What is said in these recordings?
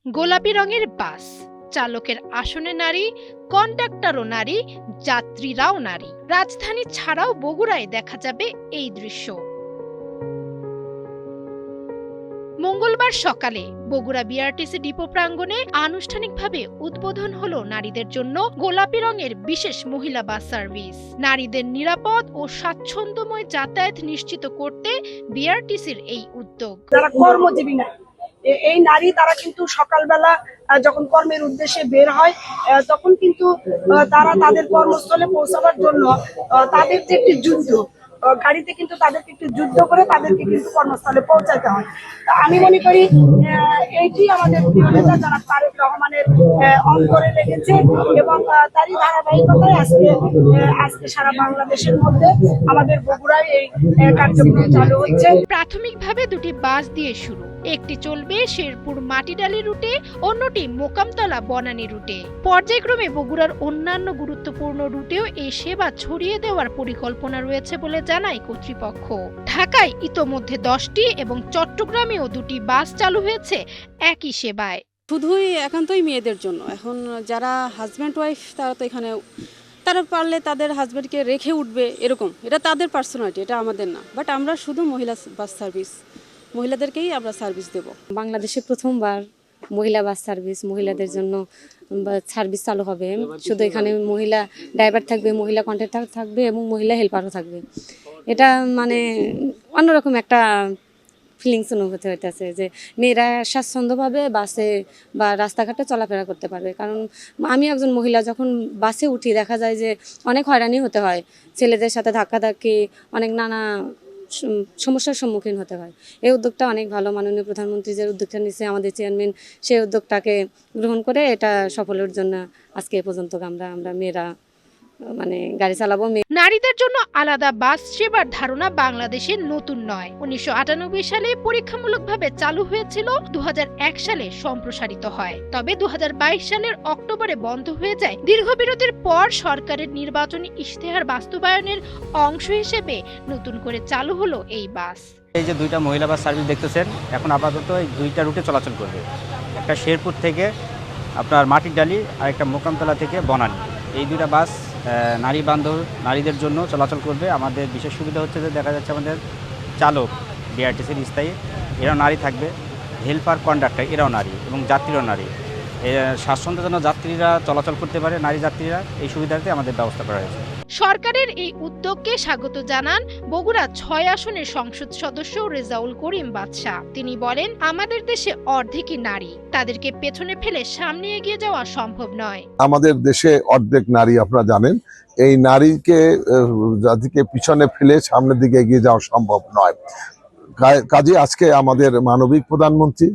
গোলাপি রঙের বাস, চালকের আসনে নারী, কন্ডাক্টরও নারী, যাত্রীরাও নারী। রাজধানী ছাড়াও বগুড়ায় দেখা যাবে এই দৃশ্য। মঙ্গলবার সকালে বগুড়া বিআরটিসি ডিপো প্রাঙ্গণে আনুষ্ঠানিকভাবে উদ্বোধন হলো নারীদের জন্য গোলাপি রঙের বিশেষ মহিলা বাস সার্ভিস। নারীদের নিরাপদ ও স্বাচ্ছন্দ্যময় যাতায়াত নিশ্চিত করতে বিআরটিসির এই উদ্যোগ। যারা কর্মজীবী নারী, এই নারী তারা কিন্তু সকালবেলা যখন কর্মের উদ্দেশ্যে বের হয় তখন কিন্তু তারা তাদের কর্মস্থলে পৌঁছাবার জন্য তাদের যে একটি যুদ্ধ, গাড়িতে কিন্তু তাদেরকে একটু যুদ্ধ করে তাদেরকে কিন্তু কর্মস্থলে পৌঁছাতে হয়। আমি মনে করি এইটি আমাদের প্রিয় নেতা যারা তারেক রহমানের অন্তরে লেগেছে এবং তারই ধারাবাহিকতায় আজকে সারা বাংলাদেশের মধ্যে আমাদের বগুড়ায় এই কার্যক্রম চালু হচ্ছে। প্রাথমিকভাবে দুটি বাস দিয়ে শুরু, একটি চলবে শেরপুর মাটিডালি রুটে, অন্যটি মোকামতলা বনানী রুটে। পর্যায়ক্রমে বগুড়ার অন্যান্য গুরুত্বপূর্ণ রুটেও এই সেবা ছড়িয়ে দেওয়ার পরিকল্পনা রয়েছে বলে জানায় কর্তৃপক্ষ। ঢাকায় ইতোমধ্যে 10টি এবং চট্টগ্রামেও 2টি বাস চালু হয়েছে একই সেবায়। শুধুই একান্তই মেয়েদের জন্য। এখন যারা হাজব্যান্ড ওয়াইফ তারা তো এখানে তারা পারলে তাদের হাজব্যান্ডকে রেখে উঠবে, এরকম এটা তাদের পার্সোনালিটি, এটা আমাদের না। বাট আমরা শুধু মহিলা বাস সার্ভিস, মহিলাদেরকেই আমরা সার্ভিস দেব। বাংলাদেশে প্রথমবার মহিলা বাস সার্ভিস, মহিলাদের জন্য সার্ভিস চালু হবে। শুধু এখানে মহিলা ড্রাইভার থাকবে, মহিলা কন্ট্রাক্টর থাকবে এবং মহিলা হেল্পারও থাকবে। এটা মানে অন্যরকম একটা ফিলিংস অনুভূতি হইতেছে যে মেয়েরা স্বাচ্ছন্দ্যভাবে বাসে বা রাস্তাঘাটে চলাফেরা করতে পারবে। কারণ আমি একজন মহিলা, যখন বাসে উঠি দেখা যায় যে অনেক হয়রানি হতে হয়, ছেলেদের সাথে ধাক্কাধাক্কি, অনেক নানা সমস্যার সম্মুখীন হতে হয়। এই উদ্যোগটা অনেক ভালো। মাননীয় প্রধানমন্ত্রী যে উদ্যোগটা নিচ্ছে, আমাদের চেয়ারম্যান সেই উদ্যোগটাকে গ্রহণ করে এটা সফলের জন্য আজকে এ পর্যন্ত আমরা মেয়েরা মানে গাড়ি চালাবো। নারীদের জন্য আলাদা বাস সেবার ধারণা বাংলাদেশের নতুন নয়। 1998 সালে পরীক্ষামূলকভাবে চালু হয়েছিল, 2001 সালে সম্প্রসারিত হয়। তবে 2022 সালের অক্টোবরে বন্ধ হয়ে যায়। দীর্ঘ বিরতির পর সরকারের নির্বাচনী ইশতেহার বাস্তবায়নের অংশ হিসেবে নতুন করে চালু হলো এই বাস। এই যে 2টা মহিলা বাস সার্ভিস দেখতেছেন, এখন আপাতত এই 2টা রুটে চলাচল করবে। একটা শেরপুর থেকে আপনার মাটিডালি আর একটা মোকামতলা থেকে বনানী। এই 2টা বাস নারী বান্ধব নারীদের জন্য চলাচল করবে। আমাদের বিশেষ সুবিধা হচ্ছে যে দেখা যাচ্ছে আমাদের চালক বিআরটিসির স্থায়ী এরাও নারী থাকবে, হেল্পার কন্ডাক্টর এরাও নারী এবং যাত্রীরাও নারী। স্বাচ্ছন্দ্যজনক যাত্রীরা চলাচল করতে পারে, নারী যাত্রীরা, এই সুবিধাতে আমাদের ব্যবস্থা করা হয়েছে। সরকারের এই উদ্যোগকে স্বাগত জানান বগুড়া 6 আসনের সংসদ সদস্য রেজাউল করিম বাদশা। তিনি বলেন, আমাদের দেশে অর্ধেকই নারী, তাদেরকে পেছনে ফেলে সামনে এগিয়ে যাওয়া সম্ভব নয়। আমাদের দেশে অর্ধেক নারী, আপনারা জানেন। এই নারীকে জাতিকে পিছনে ফেলে সামনের দিকে এগিয়ে যাওয়া সম্ভব নয়। কাজে আজকে আমাদের মানবিক প্রধানমন্ত্রী,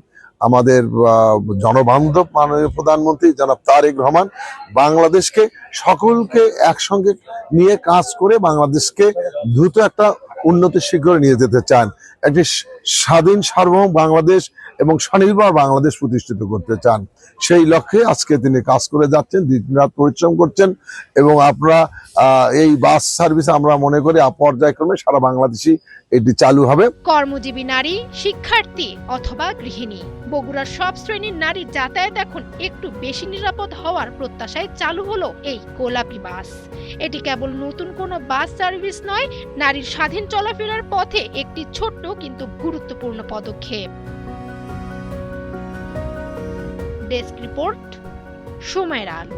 আমাদের জনবান্ধব মাননীয় প্রধানমন্ত্রী জনাব তারেক রহমান বাংলাদেশকে সকলকে একসঙ্গে নিয়ে কাজ করে বাংলাদেশকে দ্রুত একটা উন্নতির শিখরে নিয়ে যেতে চান। একটি স্বাধীন সার্বভৌম বাংলাদেশ এবং স্বনির্ভর বাংলাদেশ প্রতিষ্ঠিত করতে চান। সেই লক্ষ্যে আজকে তিনি কাজ করে যাচ্ছেন, দিনরাত পরিশ্রম করছেন এবং আপনারা এই বাস সার্ভিস আমরা মনে করি পর্যায়ক্রমে সারা বাংলাদেশে এটি চালু হবে। কর্মজীবী নারী, শিক্ষার্থী অথবা গৃহিণী, বগুড়ার সব শ্রেণীর নারী যাতায়াত এখন একটু বেশি নিরাপদ হওয়ার প্রত্যাশায় চালু হলো এই গোলাপি বাস। এটি কেবল নতুন কোনো বাস সার্ভিস নয়, নারীর স্বাধীন চলাফেরার পথে একটি ছোট্ট কিন্তু গুরুত্বপূর্ণ পদক্ষেপ। ডেস্ক রিপোর্ট, সময়ের আলো।